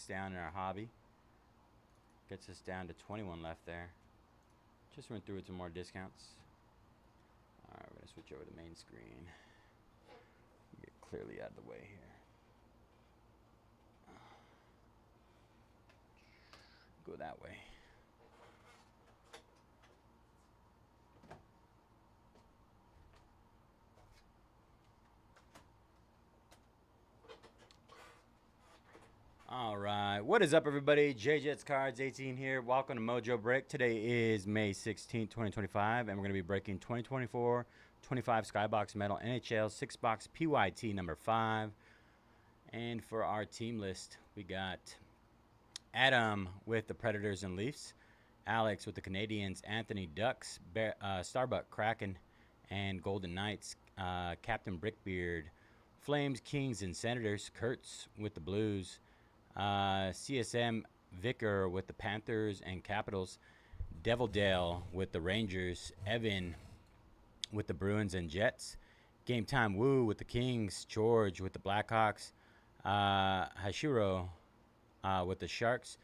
down in our hobby. Gets us down to 21 left there. Just went through with some more discounts. Alright, we're going to switch over to main screen. Get clearly out of the way here. Go that way. All right, what is up, everybody? JJets Cards 18 here. Welcome to Mojobreak. Today is May 16th, 2025, and we're going to be breaking 2024-25 Skybox Metal NHL 6-box PYT number 5. And for our team list, we got Adam with the Predators and Leafs, Alex with the Canadiens, Anthony Ducks, Starbuck Kraken, and Golden Knights, Captain Brickbeard, Flames, Kings, and Senators, Kurtz with the Blues, CSM Vicker with the Panthers and Capitals, Devil Dale with the Rangers, Evan with the Bruins and Jets, Game Time Woo with the Kings, George with the Blackhawks, Hashiro with the Sharks,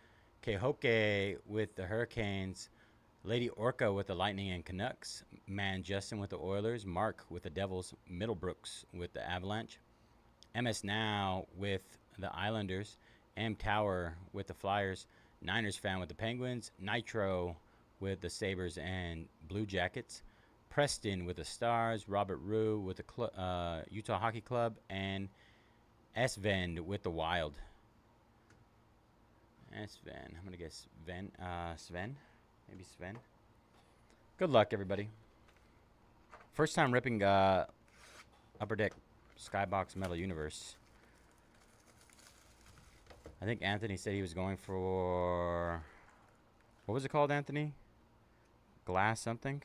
Kehoke with the Hurricanes, Lady Orca with the Lightning and Canucks, Man Justin with the Oilers, Mark with the Devils, Middlebrooks with the Avalanche, MS Now with the Islanders, M Tower with the Flyers, Niners fan with the Penguins, Nitro with the Sabres and Blue Jackets, Preston with the Stars, Robert Rue with the Utah Hockey Club, and Sven with the Wild. Sven, I'm gonna guess Sven, maybe Sven. Good luck, everybody. First time ripping Upper Deck Skybox Metal Universe. I think Anthony said he was going for, what was it called, Anthony? Glass something?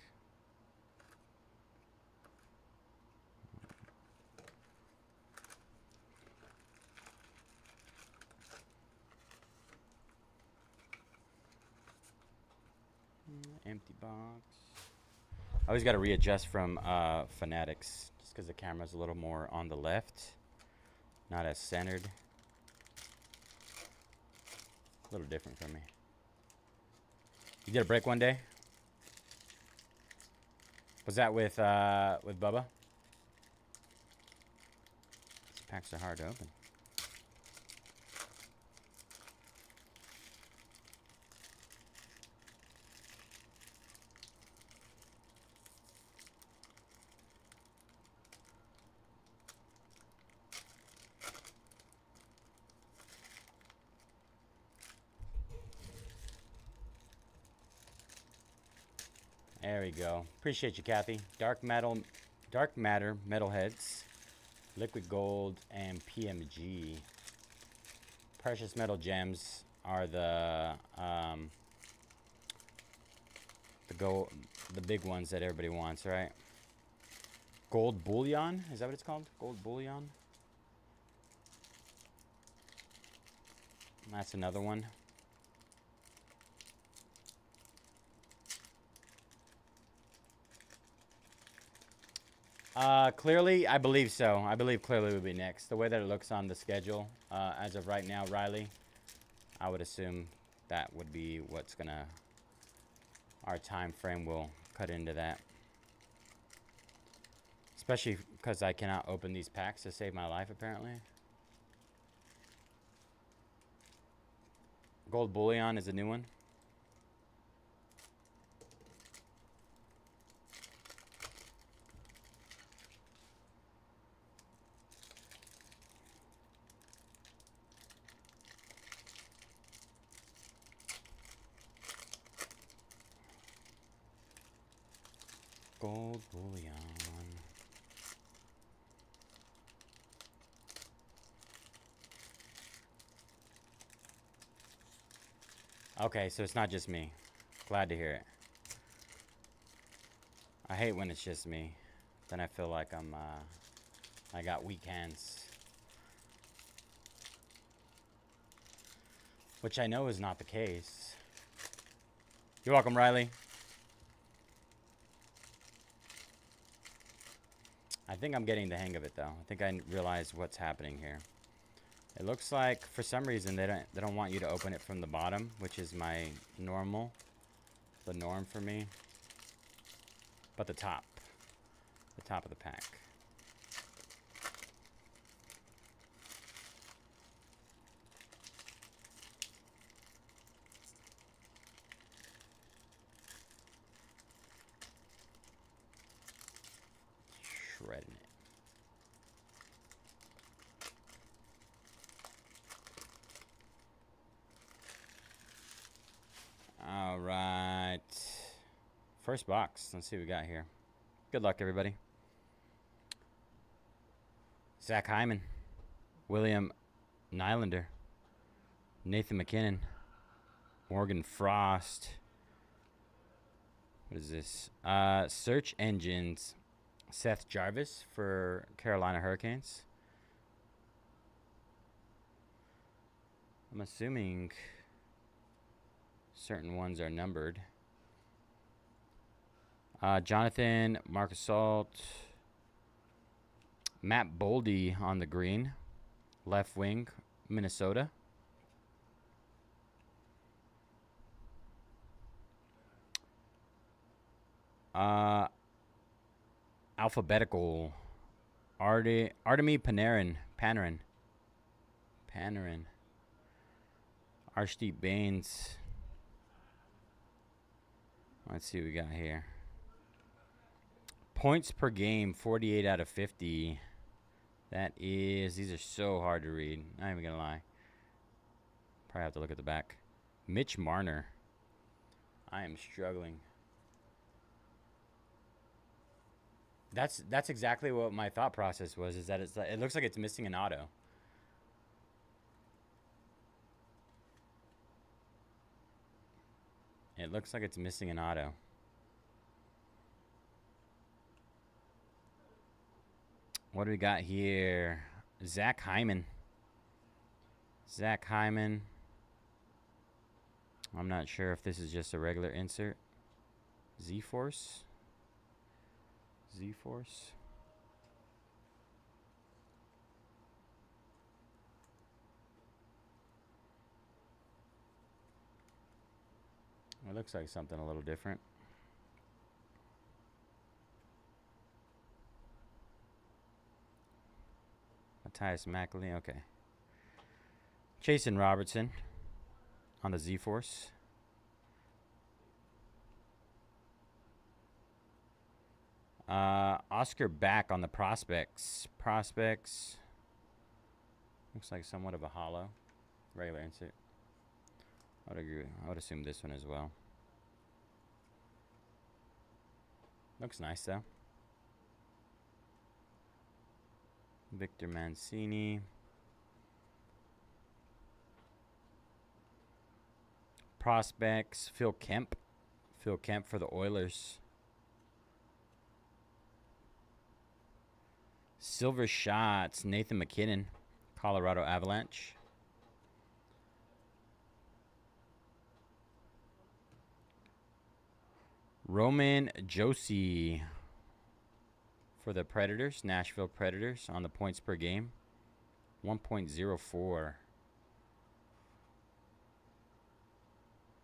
Empty box. I always got to readjust from Fanatics, just because the camera's a little more on the left, not as centered. A little different from me. You did a break one day? Was that with Bubba? These packs are hard to open. There we go. Appreciate you, Kathy. Dark Matter, Metalheads, Liquid Gold, and PMG. Precious Metal Gems are the big ones that everybody wants, right? Gold Bullion, is that what it's called? Gold Bullion. That's another one. Clearly, I believe so. I believe Clearly would be next. The way that it looks on the schedule, as of right now, Riley, I would assume that would be what's gonna, our time frame will cut into that. Especially because I cannot open these packs to save my life, apparently. Gold Bullion is a new one. Gold Bullion. Okay, so it's not just me. Glad to hear it. I hate when it's just me. Then I feel like I got weak hands. Which I know is not the case. You're welcome, Riley. I think I'm getting the hang of it, though. I think I realize what's happening here. It looks like for some reason they don't want you to open it from the bottom, which is the norm for me. But the top of the pack. Shredding it. All right. First box. Let's see what we got here. Good luck, everybody. Zach Hyman. William Nylander. Nathan McKinnon. Morgan Frost. What is this? Search Engines. Seth Jarvis for Carolina Hurricanes. I'm assuming certain ones are numbered. Jonathan Marchessault. Matt Boldy on the green. Left wing, Minnesota. Alphabetical. Artemi Panarin. Arshdeep Baines. Let's see what we got here. Points per game, 48 out of 50. These are so hard to read. Not even going to lie. Probably have to look at the back. Mitch Marner. I am struggling. That's exactly what my thought process was, is that it looks like it's missing an auto. It looks like it's missing an auto. What do we got here? Zach Hyman. I'm not sure if this is just a regular insert. Z-Force. It looks like something a little different. Matthias Mackley, okay. Jason Robertson on the Z-Force. Oscar back on the prospects. Looks like somewhat of a hollow. Regular insert. I would agree. I would assume this one as well. Looks nice though. Victor Mancini. Prospects. Phil Kemp for the Oilers. Silver Shots. Nathan McKinnon. Colorado Avalanche. Roman Josi for the Predators, Nashville Predators, on the points per game. 1.04.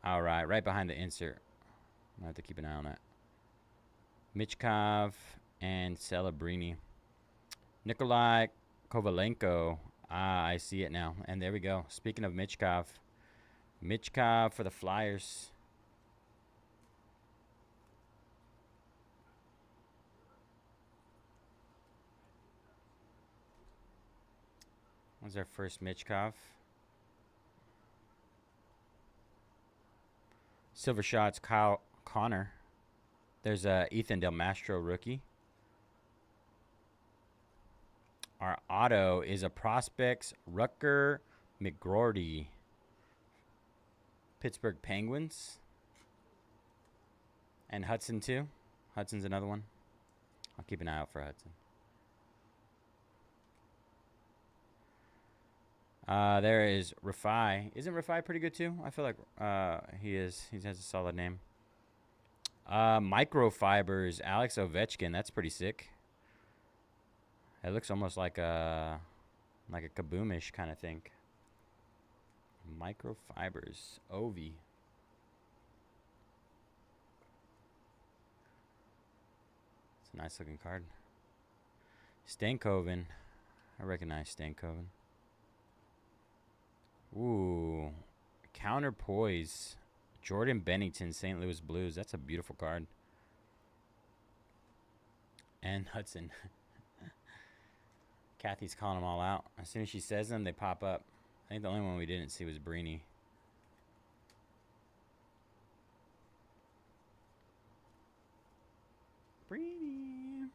All right behind the insert. I have to keep an eye on that. Michkov and Celebrini. Nikolai Kovalenko. I see it now. And there we go. Speaking of Michkov for the Flyers. What's our first Michkov? Silver Shots, Kyle Connor. There's a Ethan Del Mastro rookie. Our auto is a Prospects Rutger McGroarty. Pittsburgh Penguins. And Hudson too. Hudson's another one. I'll keep an eye out for Hudson. There is Rafai. Isn't Rafai pretty good too? I feel like he is. He has a solid name. Microfibers, Alex Ovechkin. That's pretty sick. It looks almost like a Like a kaboomish kind of thing. Microfibers. Ovi. It's a nice looking card. Stankoven. I recognize Stankoven. Ooh. Counterpoise. Jordan Bennington, St. Louis Blues. That's a beautiful card. And Hudson. Kathy's calling them all out. As soon as she says them, they pop up. I think the only one we didn't see was Breeny. Breeny.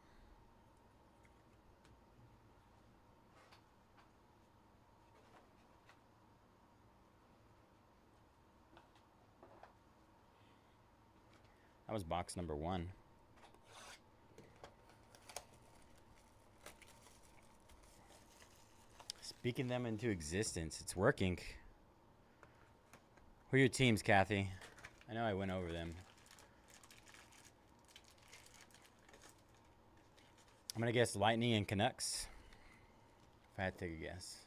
That was box number 1. Speaking them into existence. It's working. Who are your teams, Kathy? I know I went over them. I'm going to guess Lightning and Canucks. If I had to take a guess.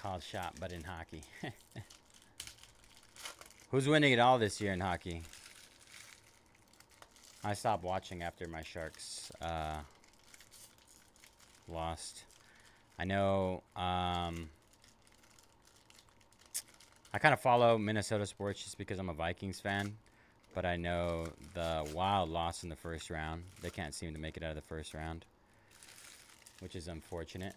Called shot, but in hockey. Who's winning it all this year in hockey? I stopped watching after my Sharks lost. I know I kind of follow Minnesota sports just because I'm a Vikings fan. But I know the Wild lost in the first round. They can't seem to make it out of the first round, which is unfortunate.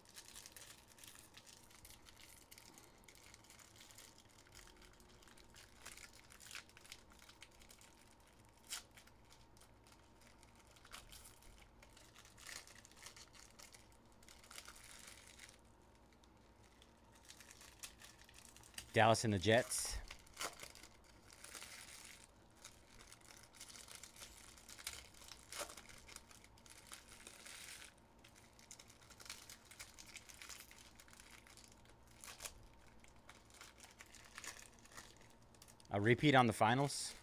Dallas and the Jets. A repeat on the finals.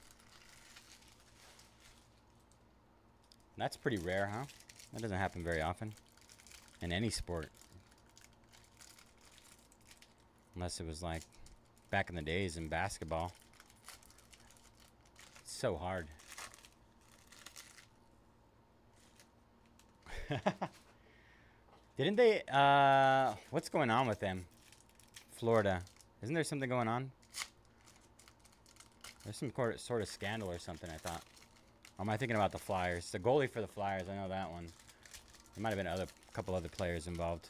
That's pretty rare, huh? That doesn't happen very often in any sport. Unless it was like back in the days in basketball. It's so hard. Didn't they, what's going on with them? Florida. Isn't there something going on? There's some sort of scandal or something, I thought. Or am I thinking about the Flyers? The goalie for the Flyers, I know that one. There might have been a couple other players involved.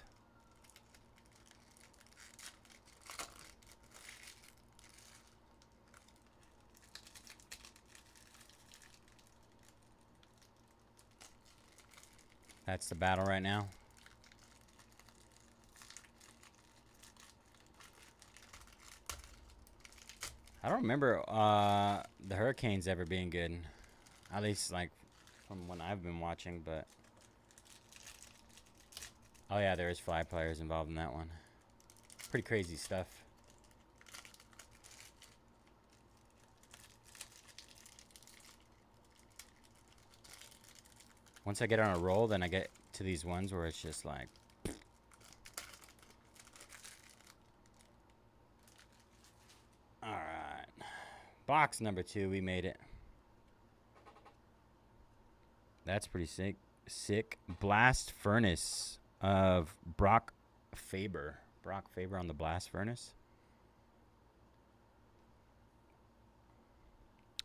That's the battle right now. I don't remember the Hurricanes ever being good. At least, like, from when I've been watching, but... Oh, yeah, there is Fly players involved in that one. Pretty crazy stuff. Once I get on a roll, then I get to these ones where it's just like... Alright. Box number 2, we made it. That's pretty sick. Sick. Blast Furnace of Brock Faber. Brock Faber on the Blast Furnace.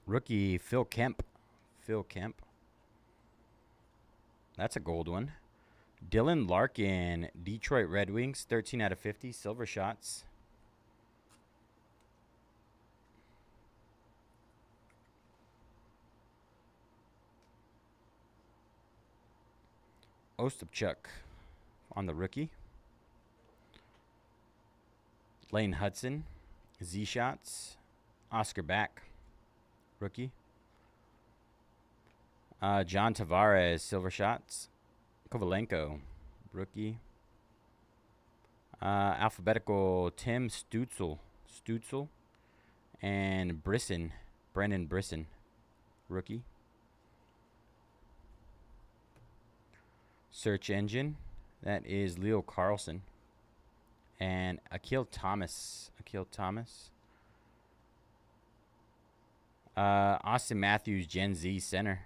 Rookie Phil Kemp. Phil Kemp. That's a gold one. Dylan Larkin, Detroit Red Wings, 13 out of 50, silver shots. Ostapchuk on the rookie. Lane Hudson, Z shots. Oscar back. Rookie. John Tavares, silver shots. Kovalenko, rookie. Alphabetical, Tim Stutzel, and Brendan Brisson, rookie. Search engine, that is Leo Carlson, and Akil Thomas. Austin Matthews, Gen Z center.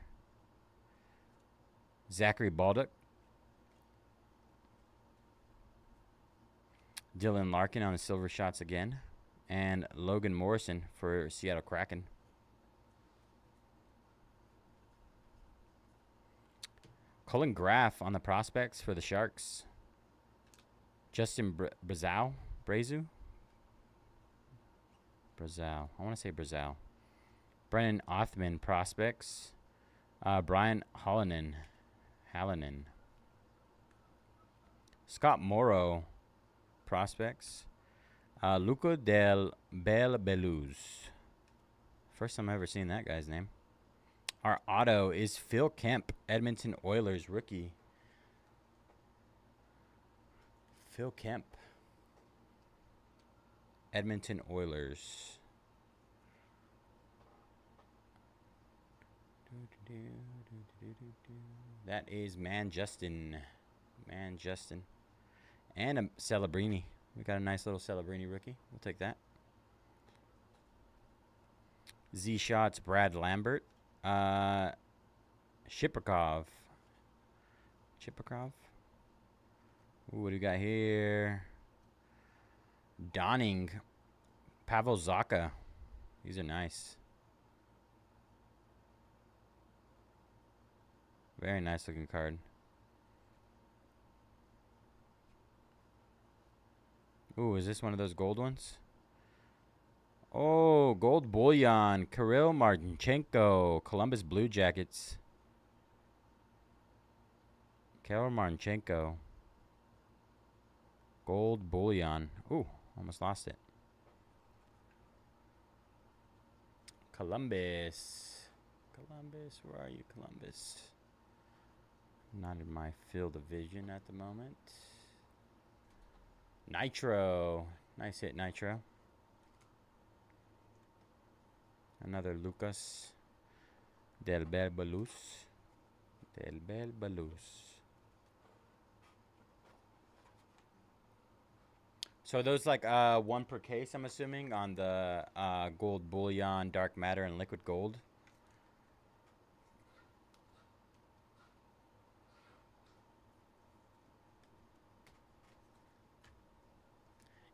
Zachary Baldock. Dylan Larkin on the silver shots again. And Logan Morrison for Seattle Kraken. Colin Graff on the prospects for the Sharks. Justin Brazeau. I want to say Brazeau. Brennan Othman prospects. Brian Hallinan. Scott Morrow prospects. Luca del Belbeluz. First time I've ever seen that guy's name. Our auto is Phil Kemp, Edmonton Oilers rookie. Phil Kemp, Edmonton Oilers. That is Justin. And a Celebrini. We got a nice little Celebrini rookie. We'll take that. Z Shots, Brad Lambert. Shiprikov. Ooh, what do we got here? Donning. Pavel Zacha. These are nice. Very nice looking card. Ooh, is this one of those gold ones? Oh, gold bullion. Kirill Martinchenko. Columbus Blue Jackets. Kirill Martinchenko. Gold bullion. Ooh, almost lost it. Columbus. Where are you, Columbus? Not in my field of vision at the moment. Nitro. Nice hit, Nitro. Another Lucas Del Belbeluz. So those like one per case, I'm assuming, on the gold bullion, dark matter, and liquid gold.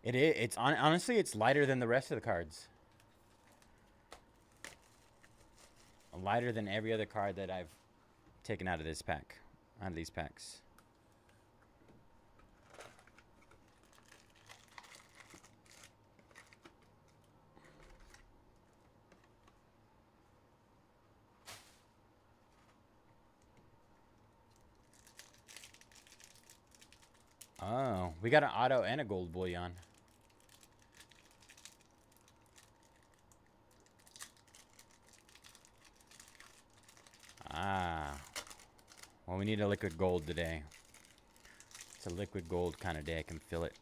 It's honestly, it's lighter than the rest of the cards. Lighter than every other card that I've taken out of this pack, out of these packs. Oh, we got an auto and a gold bullion. Ah. Well, we need a liquid gold today. It's a liquid gold kind of day. I can feel it.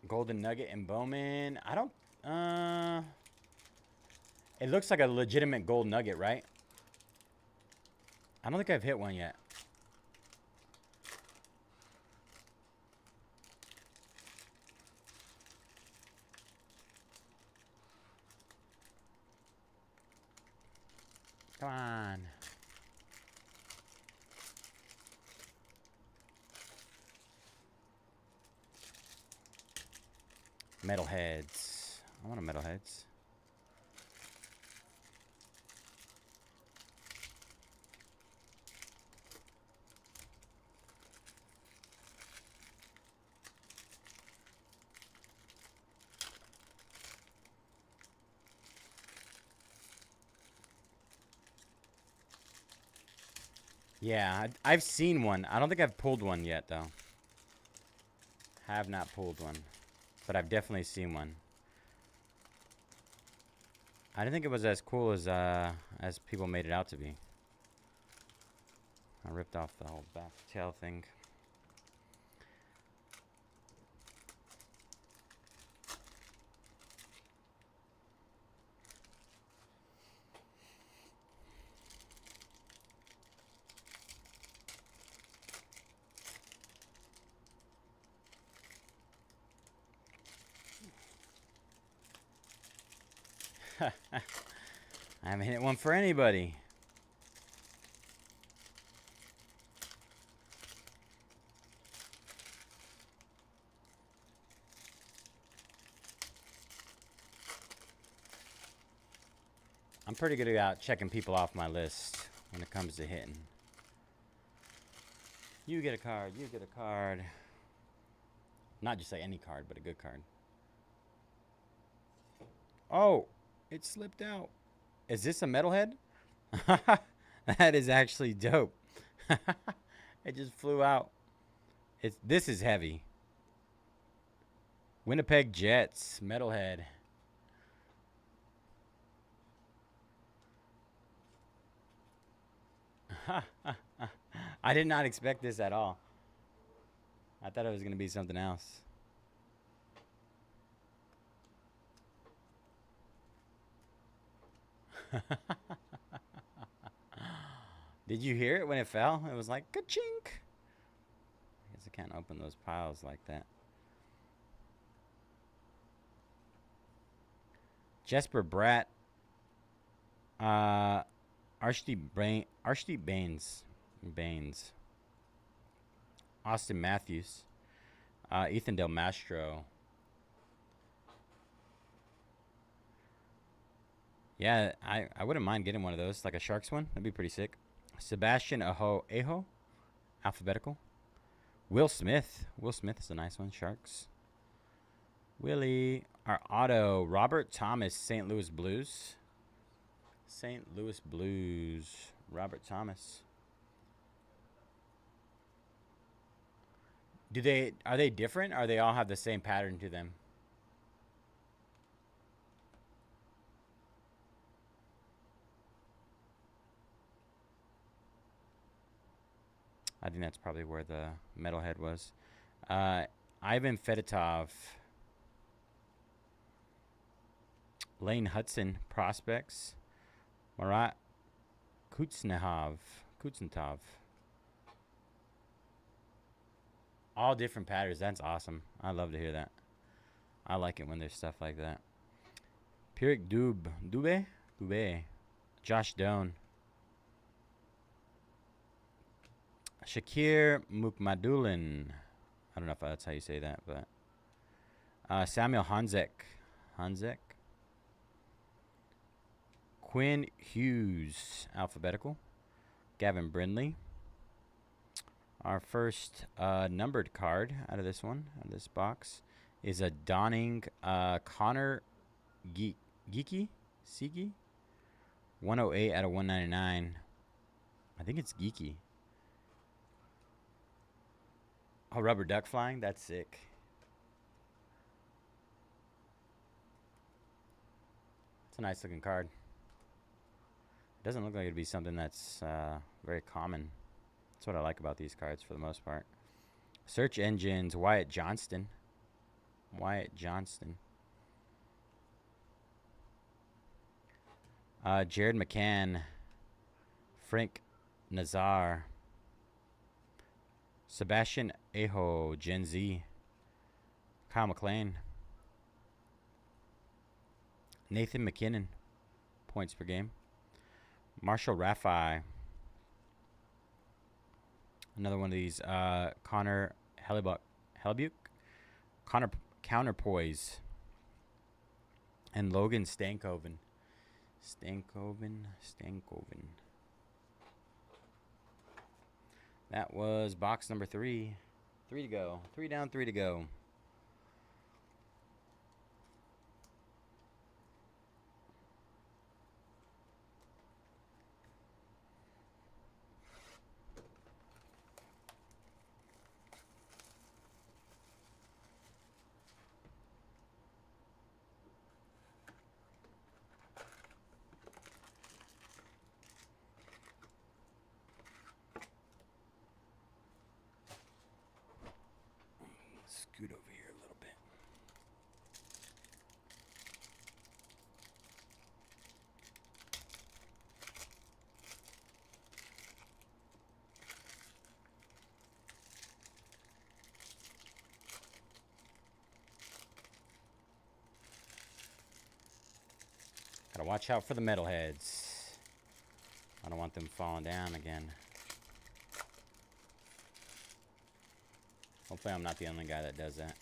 Golden Nugget and Bowman. I don't... It looks like a legitimate gold nugget, right? I don't think I've hit one yet. Come on. Metalheads. I want a Metalheads. Yeah, I've seen one. I don't think I've pulled one yet, though. Have not pulled one. But I've definitely seen one. I didn't think it was as cool as people made it out to be. I ripped off the whole back tail thing. I haven't hit one for anybody. I'm pretty good about checking people off my list when it comes to hitting. You get a card, you get a card. Not just like any card, but a good card. Oh, it slipped out. Is this a metalhead? That is actually dope. It just flew out. This is heavy. Winnipeg Jets, metalhead. I did not expect this at all. I thought it was going to be something else. Did you hear it when it fell? It was like ka-chink. I guess I can't open those piles like that. Jesper Bratt. Archie Baines. Austin Matthews. Ethan Del Mastro. Yeah, I wouldn't mind getting one of those, like a Sharks one. That'd be pretty sick. Sebastian Aho. Alphabetical. Will Smith. Will Smith is a nice one. Sharks. Willie. Our auto. Robert Thomas. St. Louis Blues. St. Louis Blues. Robert Thomas. Are they different, or they all have the same pattern to them? I think that's probably where the metalhead was. Ivan Fedotov. Lane Hudson, prospects. Marat Kuznetsov. All different patterns. That's awesome. I love to hear that. I like it when there's stuff like that. Pierre Dube. Josh Doan. Shakir Mukmadulin. I don't know if that's how you say that, but Samuel Hanzek. Quinn Hughes, alphabetical. Gavin Brindley. Our first numbered card out of this box, is a Donning Connor Geeky. 108 out of 199. I think it's Geeky. Oh, rubber duck flying? That's sick. It's a nice looking card. Doesn't look like it'd be something that's very common. That's what I like about these cards for the most part. Search engines, Wyatt Johnston. Jared McCann. Frank Nazar. Sebastian Aho, Gen Z. Kyle McLean. Nathan McKinnon, points per game. Marshall Raffi. Another one of these. Connor Hellebuck. Connor Counterpoise. And Logan Stankoven. That was box number 3. 3 to go. 3 down, 3 to go. scoot over here a little bit. Gotta watch out for the metalheads. I don't want them falling down again. Hopefully I'm not the only guy that does that.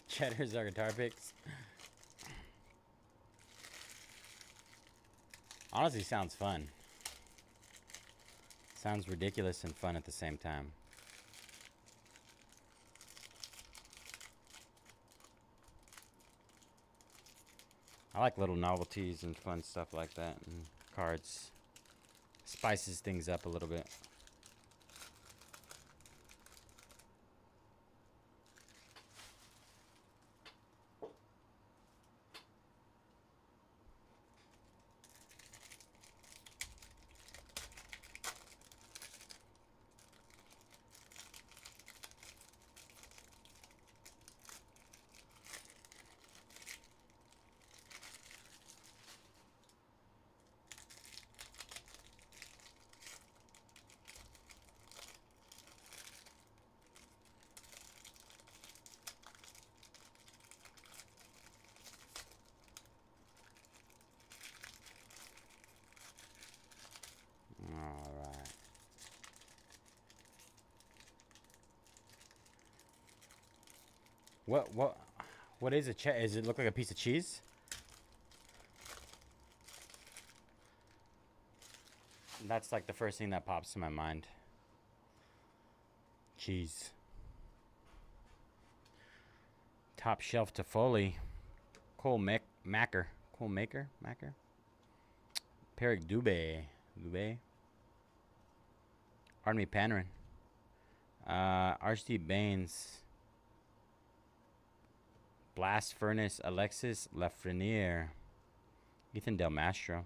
Cheddars are guitar picks. Honestly, sounds fun. Sounds ridiculous and fun at the same time. I like little novelties and fun stuff like that, and cards. Spices things up a little bit. What is it? Does it look like a piece of cheese? That's like the first thing that pops to my mind. Cheese. Top shelf to Foley. Macker. Cole Maker? Peric Dubé. Army Panarin. RC Baines. Blast Furnace, Alexis Lafreniere, Ethan Del Mastro,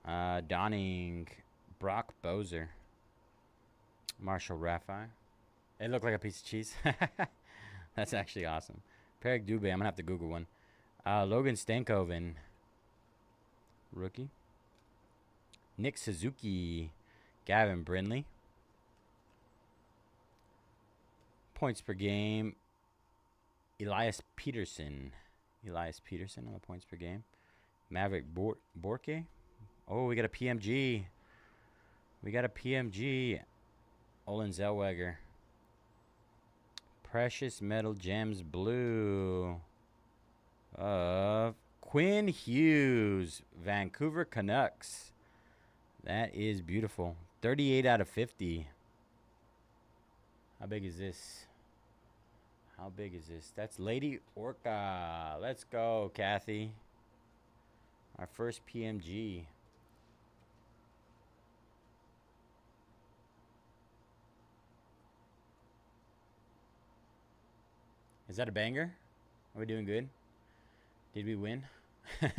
Donning, Brock Bozer, Marshall Raffi. It looked like a piece of cheese. That's actually awesome. Peric Dubé, I'm gonna have to Google one. Logan Stankoven, rookie. Nick Suzuki, Gavin Brindley. Points per game. Elias Peterson on the points per game. Maverick Borke. Oh, we got a PMG. Olin Zellweger. Precious Metal Gems Blue. Quinn Hughes. Vancouver Canucks. That is beautiful. 38 out of 50. How big is this? That's Lady Orca. Let's go, Kathy. Our first PMG. Is that a banger? Are we doing good? Did we win? Let's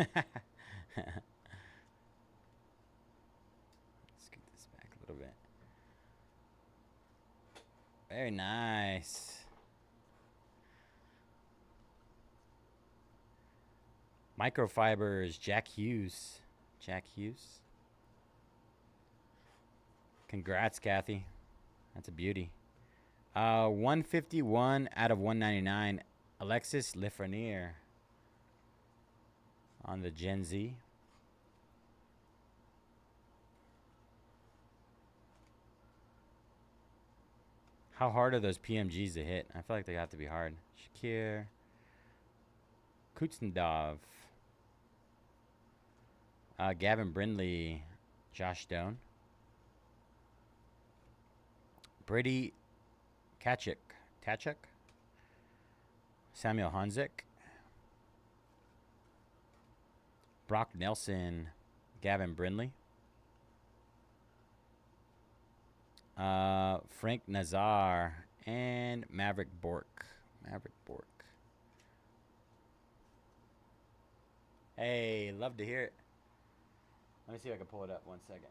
scoot this back a little bit. Very nice. Microfibers, Jack Hughes. Congrats, Kathy. That's a beauty. 151 out of 199. Alexis Lafreniere on the Gen Z. How hard are those PMGs to hit? I feel like they have to be hard. Shakir. Kutsendov. Gavin Brindley. Josh Doan. Brady Tachik. Samuel Honzik. Brock Nelson. Gavin Brindley. Frank Nazar. And Maverick Bork. Hey, love to hear it. Let me see if I can pull it up 1 second.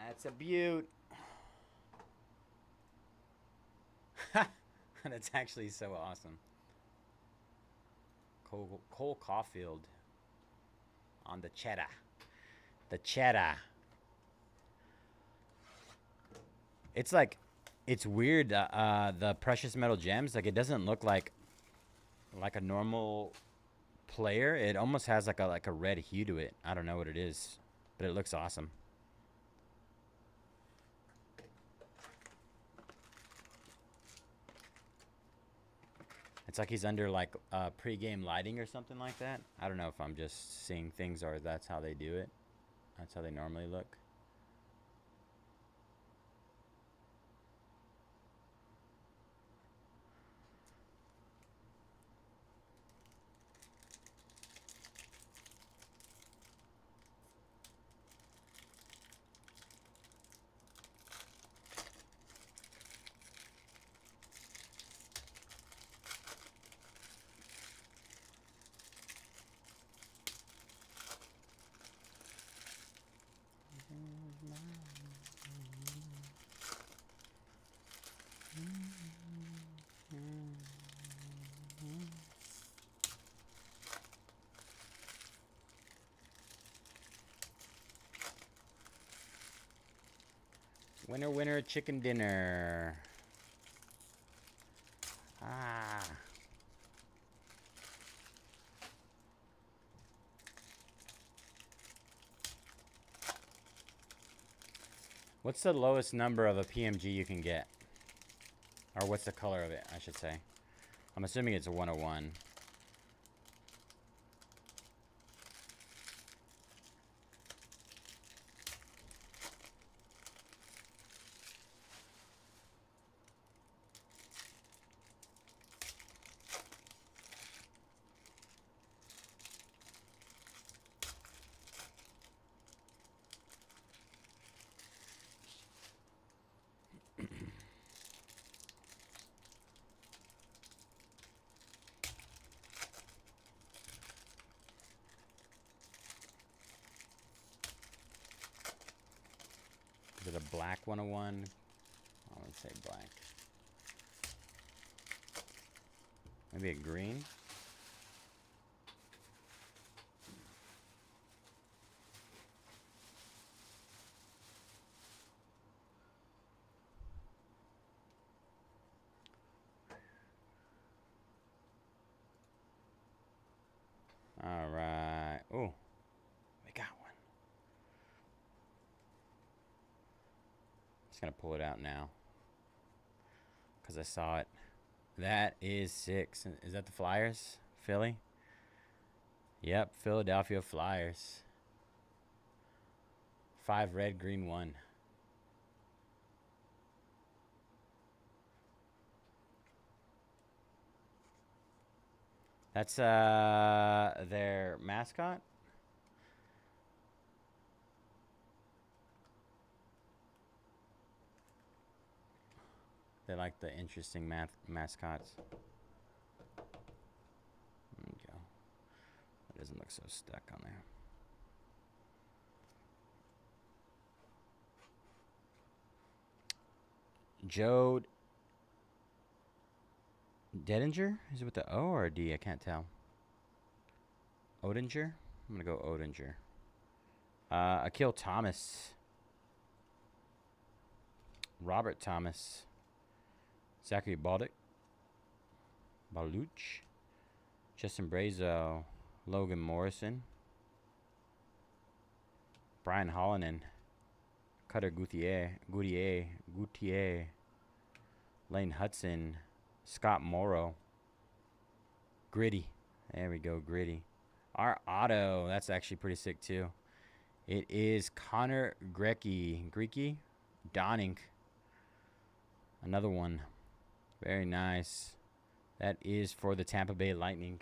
That's a beaut. That's actually so awesome. Cole Caulfield on the cheddar. It's like, it's weird. The precious metal gems, like, it doesn't look like a normal player. It almost has like a red hue to it. I don't know what it is, but it looks awesome. It's like he's under like pre-game lighting or something like that. I don't know if I'm just seeing things or that's how they do it. That's how they normally look. Winner, chicken dinner. Ah. What's the lowest number of a PMG you can get? Or what's the color of it, I should say. I'm assuming it's a 101. Is it a black 101? I would say black. Maybe a green? All right. Oh, we got one. Just gonna pull it out now because I saw it. That is 6. Is that the Flyers? Philly? Yep, Philadelphia Flyers. 5 red, green 1. That's their mascot. They like the interesting mascots. There we go. It doesn't look so stuck on there. Joe Dedinger? Is it with the O or a D? I can't tell. Odinger? I'm going to go Odinger. Akil Thomas. Robert Thomas. Zachary Baluch. Justin Brazo. Logan Morrison. Brian Hollinan. Cutter Gutierrez. Lane Hudson. Scott Morrow. Gritty. There we go, Gritty. Our auto, that's actually pretty sick too. It is Connor Grecky. Donning. Another one. Very nice. That is for the Tampa Bay Lightning.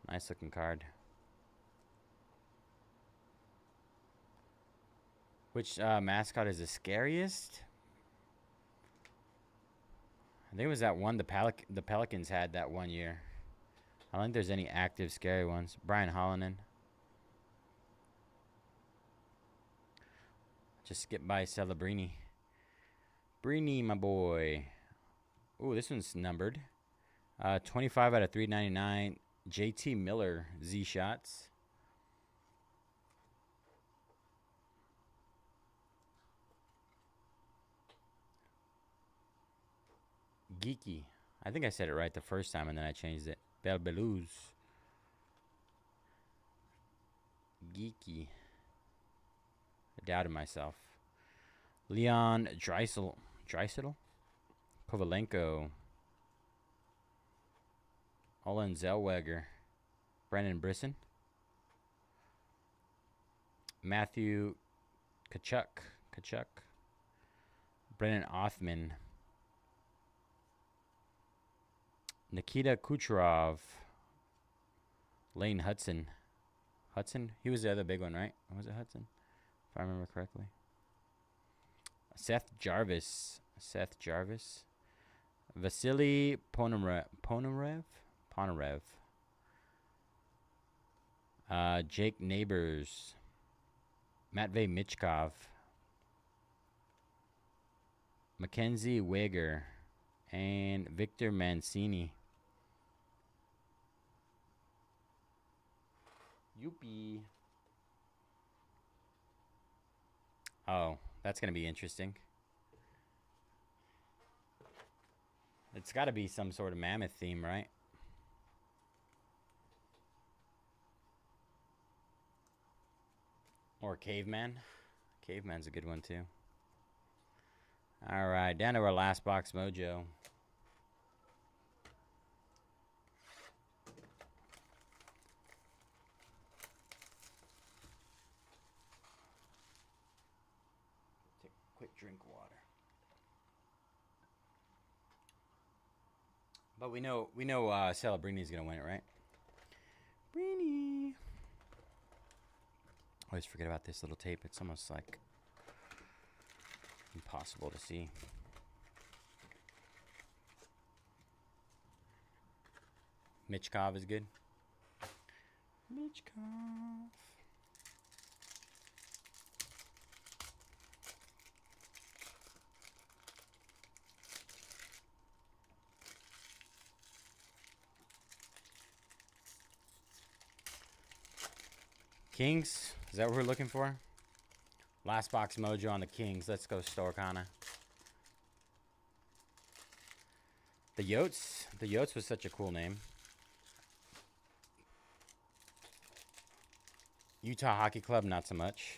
Nice looking card. Which mascot is the scariest? I think it was that one the Pelicans had that one year. I don't think there's any active scary ones. Brian Hollonen. Just skip by Celebrini. Brini, my boy. Ooh, this one's numbered. 25 out of 399. JT Miller, Z shots. Geeky. I think I said it right the first time and then I changed it. Belbelouz. Geeky. I doubted myself. Leon Draisaitl. Kovalenko. Olen Zellweger. Brendan Brisson. Matthew Kachuk. Brennan Othman. Nikita Kucherov. Lane Hudson. He was the other big one, right? Was it Hudson? If I remember correctly. Seth Jarvis. Vasily Ponomarev. Jake Neighbors. Matvey Michkov. Mackenzie Wager. And Victor Mancini. Youpie. Oh, that's going to be interesting. It's got to be some sort of mammoth theme, right? Or caveman. Caveman's a good one, too. All right, down to our last box mojo. Take a quick drink of water. But we know Celebrini's gonna win it, right? Brini. Always forget about this little tape. It's almost like impossible to see. Michkov is good. Michkov. Kings, is that what we're looking for? Last box mojo on the Kings. Let's go Storkana. The Yotes was such a cool name. Utah Hockey Club, not so much.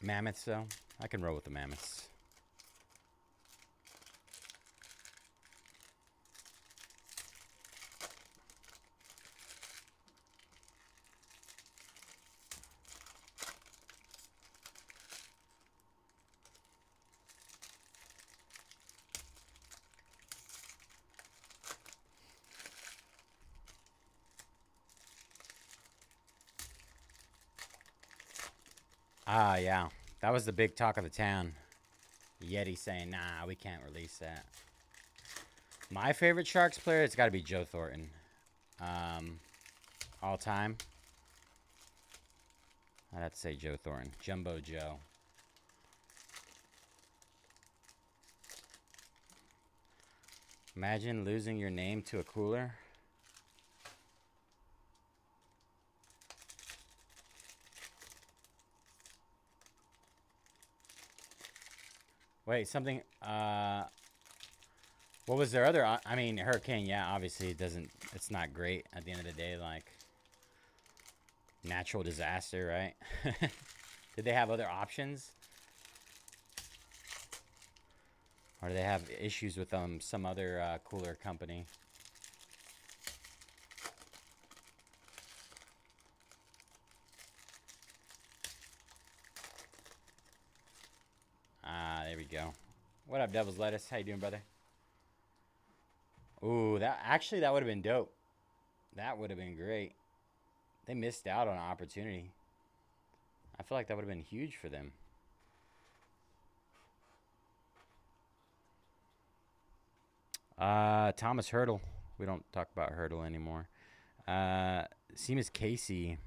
Mammoths, though. I can roll with the Mammoths. Ah, yeah. That was the big talk of the town. Yeti saying, nah, we can't release that. My favorite Sharks player, it's got to be Joe Thornton. All time. I'd have to say Joe Thornton. Jumbo Joe. Imagine losing your name to a cooler. Wait, something, what was their other, I mean, Hurricane, yeah, obviously it doesn't, it's not great at the end of the day, like, natural disaster, right? Did they have other options? Or do they have issues with some other cooler company? Ah, there we go. What up, Devil's Lettuce? How you doing, brother? Ooh, that would have been dope. That would have been great. They missed out on an opportunity. I feel like that would have been huge for them. Thomas Hurdle. We don't talk about Hurdle anymore. Seamus Casey.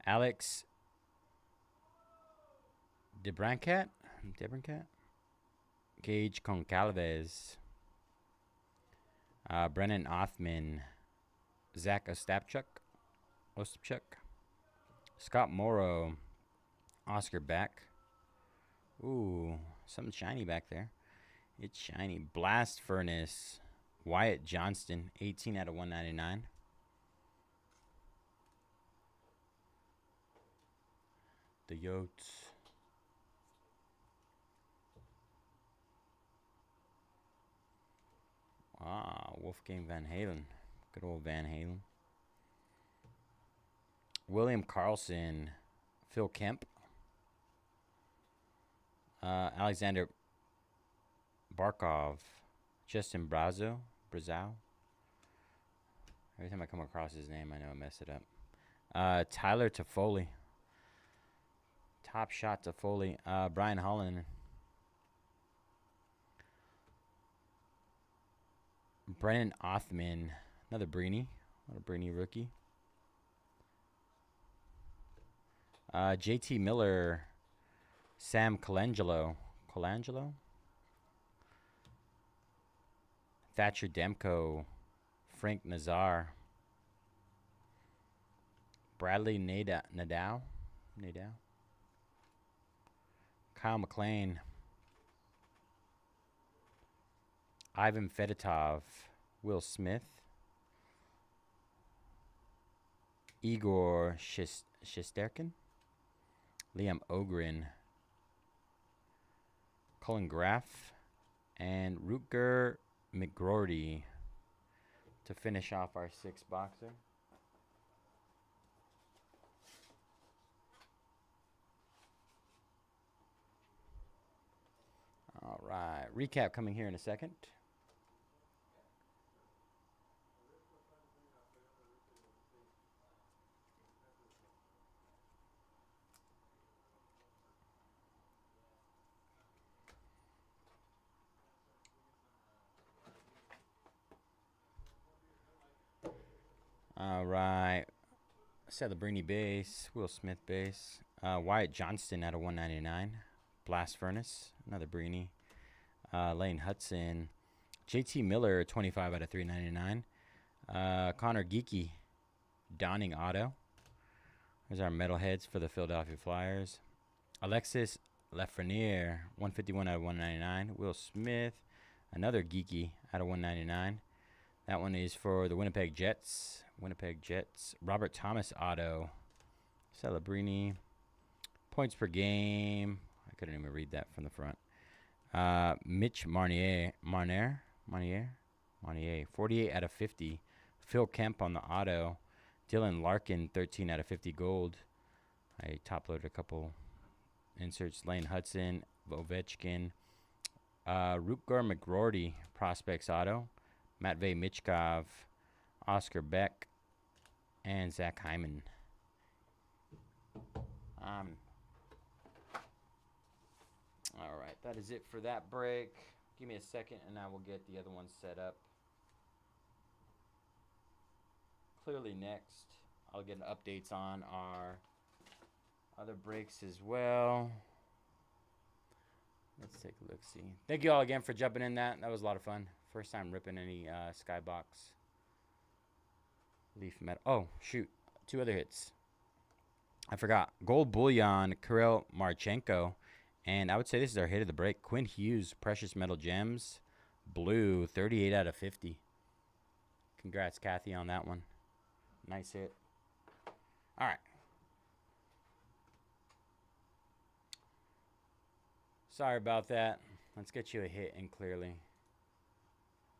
Alex Debrancat. Gage Concalves. Brennan Othman. Zach Ostapchuk. Scott Morrow. Oscar Beck. Ooh, something shiny back there. It's shiny. Blast Furnace. Wyatt Johnston. 18 out of 199. The Yotes. Ah, Wolfgang Van Halen. Good old Van Halen. William Carlson. Phil Kemp. Alexander Barkov. Justin Brazo. Every time I come across his name, I know I mess it up. Tyler Toffoli. Top Shot Toffoli. Brian Holland. Brennan Othman. Another Breeny. What a Breeny rookie. JT Miller. Sam Colangelo. Thatcher Demko. Frank Nazar. Bradley Nadal. Kyle McLean. Ivan Fedotov. Will Smith. Igor Shesterkin. Liam Ogren. Colin Graff. And Rutger McGroarty to finish off our 6-boxer. All right. Recap coming here in a second. All right. Celebrini base. Will Smith base. Wyatt Johnston out of 199. Blast Furnace. Another Breeny. Lane Hudson. JT Miller, 25 out of 399. Connor Geeky. Donning Auto. There's our metalheads for the Philadelphia Flyers. Alexis Lafreniere, 151 out of 199. Will Smith. Another Geeky out of 199. That one is for the Winnipeg Jets. Robert Thomas Auto. Celebrini. Points per game. I couldn't even read that from the front. Mitch Marnier. 48 out of 50. Phil Kemp on the auto. Dylan Larkin, 13 out of 50 gold. I top-loaded a couple inserts. Lane Hudson. Ovechkin. Rutger McGroarty. Prospects auto. Matvey Michkov. Oscar Beck. And Zach Hyman. All right, that is it for that break. Give me a second, and I will get the other one set up. Clearly next, I'll get updates on our other breaks as well. Let's take a look-see. Thank you all again for jumping in that. That was a lot of fun. First time ripping any Skybox. Leaf metal. Oh, shoot. 2 other hits. I forgot. Gold Bullion, Kirill Marchenko. And I would say this is our hit of the break. Quinn Hughes, Precious Metal Gems. Blue, 38 out of 50. Congrats, Kathy, on that one. Nice hit. All right. Sorry about that. Let's get you a hit in clearly.